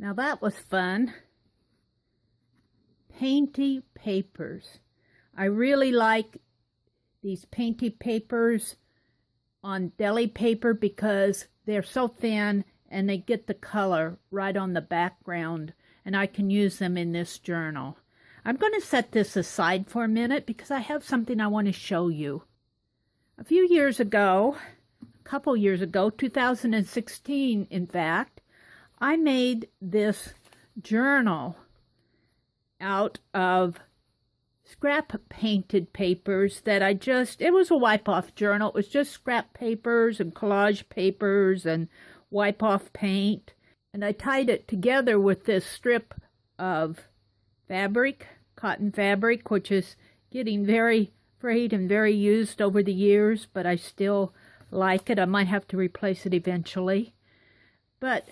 Now that was fun. Painty papers. I really like these painty papers on deli paper because they're so thin and they get the color right on the background, and I can use them in this journal. I'm going to set this aside for a minute because I have something I want to show you. A few years ago, a couple years ago, 2016 in fact, I made this journal out of scrap painted papers that it was a wipe-off journal. It was just scrap papers and collage papers and wipe-off paint. And I tied it together with this strip of fabric, cotton fabric, which is getting very frayed and very used over the years, but I still like it. I might have to replace it eventually. But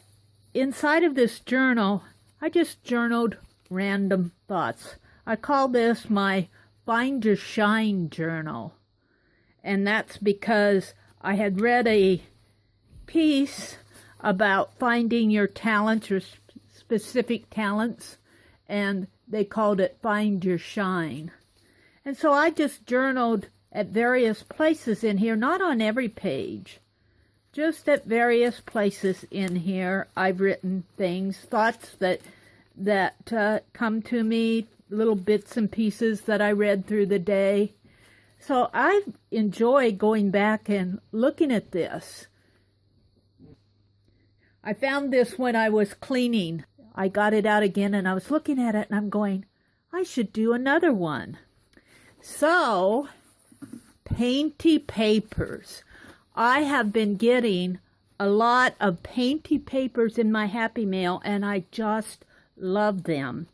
inside of this journal, I just journaled random thoughts. I call this my Find Your Shine journal. And that's because I had read a piece about finding your talents, your specific talents, and they called it Find Your Shine. And so I just journaled at various places in here, not on every page, just at various places in here. I've written things, thoughts that come to me, little bits and pieces that I read through the day. So I enjoy going back and looking at this. I found this when I was cleaning. I got it out again and I was looking at it and I'm going, I should do another one. So, painty papers. I have been getting a lot of painty papers in my Happy Mail and I just love them.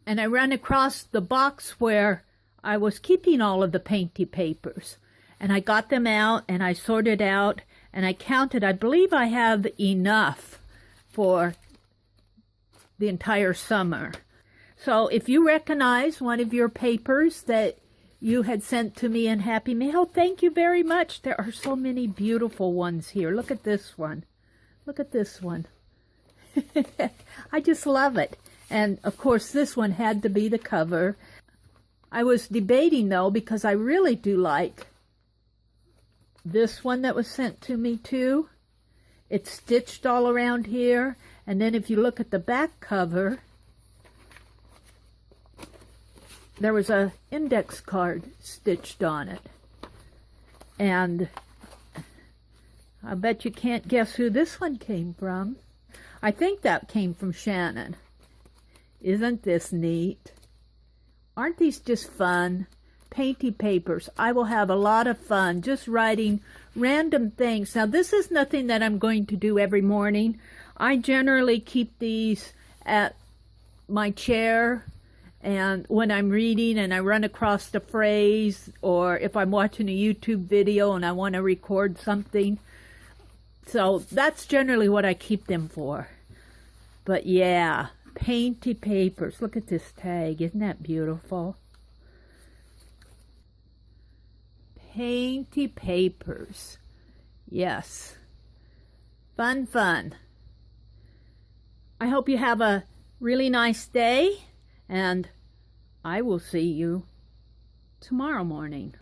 And I ran across the box where I was keeping all of the painty papers. And I got them out and I sorted out and I counted. I believe I have enough for the entire summer. So if you recognize one of your papers that you had sent to me in Happy Mail, thank you very much. There are so many beautiful ones here. Look at this one. Look at this one. I just love it. And, of course, this one had to be the cover. I was debating, though, because I really do like this one that was sent to me, too. It's stitched all around here. And then if you look at the back cover, there was an index card stitched on it. And I bet you can't guess who this one came from. I think that came from Shannon. Isn't this neat? Aren't these just fun? Painty papers. I will have a lot of fun just writing random things. Now, this is nothing that I'm going to do every morning. I generally keep these at my chair, and when I'm reading and I run across the phrase, or if I'm watching a YouTube video and I want to record something. So that's generally what I keep them for. But yeah, painty papers. Look at this tag. Isn't that beautiful? Painty papers. Yes. Fun, fun. I hope you have a really nice day, and I will see you tomorrow morning.